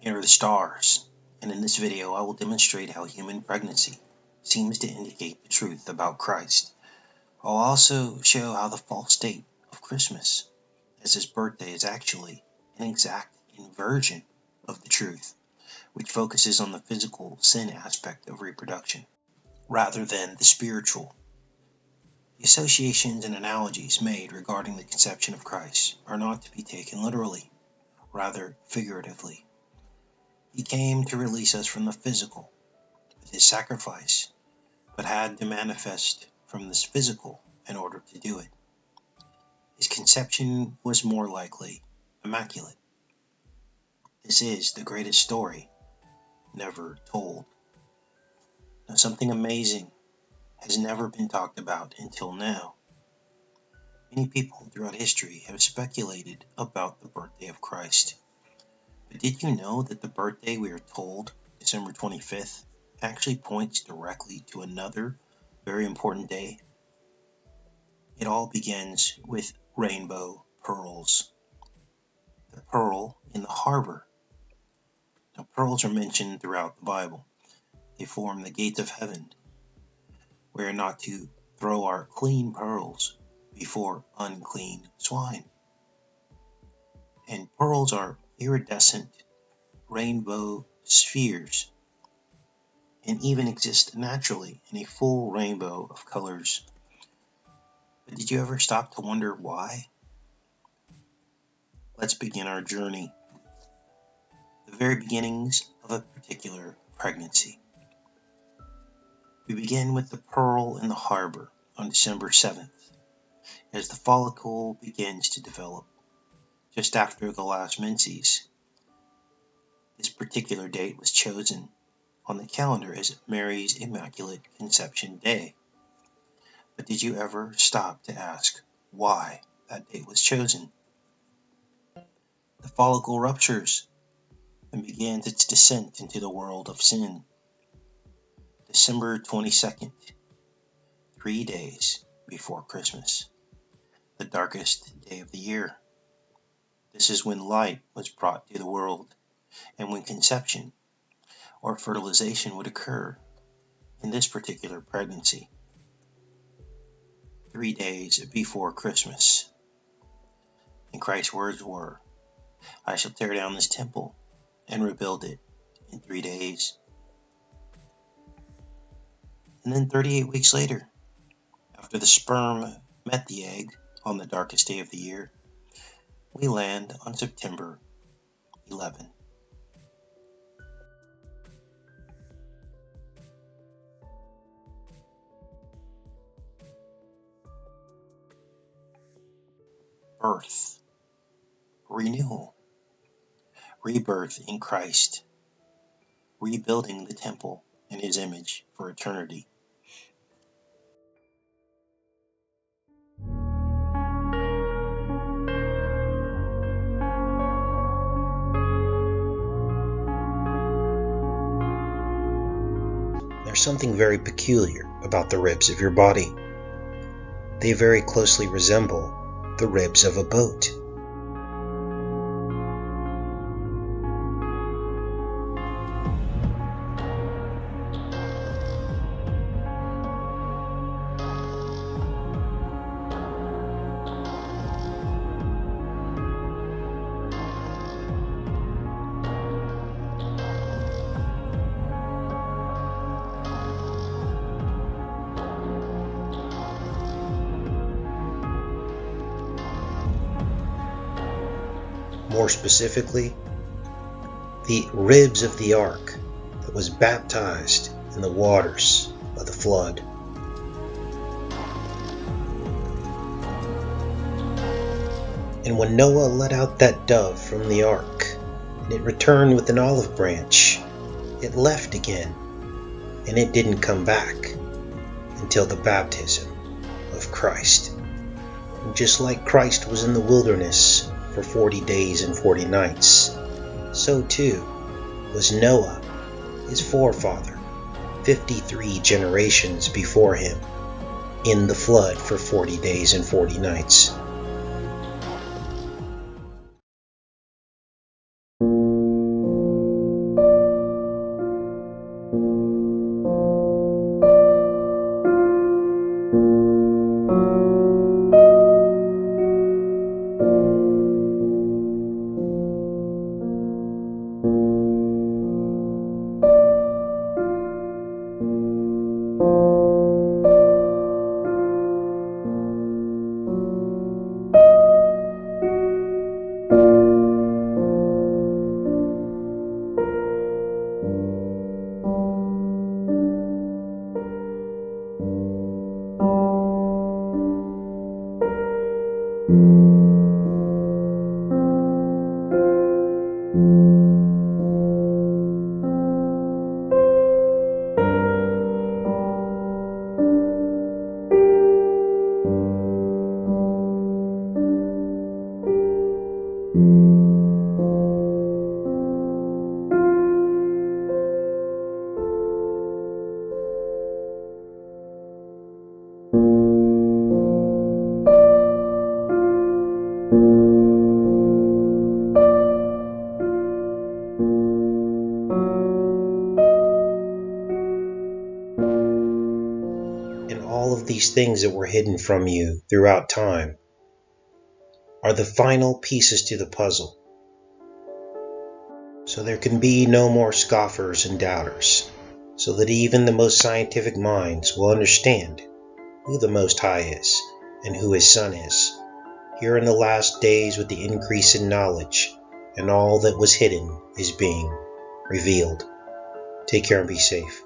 Here are the stars, and in this video I will demonstrate how human pregnancy seems to indicate the truth about Christ. I'll also show how the false date of Christmas, as his birthday, is actually an exact inversion of the truth, which focuses on the physical sin aspect of reproduction, rather than the spiritual. The associations and analogies made regarding the conception of Christ are not to be taken literally, rather figuratively. He came to release us from the physical with his sacrifice, but had to manifest from this physical in order to do it. His conception was more likely immaculate. This is the greatest story never told. Now, something amazing has never been talked about until now. Many people throughout history have speculated about the birthday of Christ. But did you know that the birthday we are told, December 25th, actually points directly to another very important day? It all begins with rainbow pearls. The pearl in the harbor. Now, pearls are mentioned throughout the Bible. They form the gates of heaven. We are not to throw our clean pearls before unclean swine. And pearls are iridescent rainbow spheres and even exist naturally in a full rainbow of colors. But did you ever stop to wonder why? Let's begin our journey. The very beginnings of a particular pregnancy. We begin with the pearl in the harbor on December 7th, as the follicle begins to develop, just after the last menses. This particular date was chosen on the calendar as Mary's Immaculate Conception Day. But did you ever stop to ask why that date was chosen? The follicle ruptures and begins its descent into the world of sin. December 22nd, 3 days before Christmas, the darkest day of the year. This is when light was brought to the world and when conception or fertilization would occur in this particular pregnancy. 3 days before Christmas. And Christ's words were, "I shall tear down this temple and rebuild it in 3 days." And then 38 weeks later, after the sperm met the egg on the darkest day of the year, we land on September 11. Birth, renewal, rebirth in Christ, rebuilding the temple in his image for eternity. There's something very peculiar about the ribs of your body. They very closely resemble the ribs of a boat. More specifically, the ribs of the ark that was baptized in the waters of the flood. And when Noah let out that dove from the ark, and it returned with an olive branch, it left again, and it didn't come back until the baptism of Christ. And just like Christ was in the wilderness for 40 days and 40 nights, so too was Noah, his forefather, 53 generations before him, in the flood for 40 days and 40 nights. And all of these things that were hidden from you throughout time are the final pieces to the puzzle. So there can be no more scoffers and doubters, so that even the most scientific minds will understand who the Most High is and who His Son is, here in the last days with the increase in knowledge, and all that was hidden is being revealed. Take care and be safe.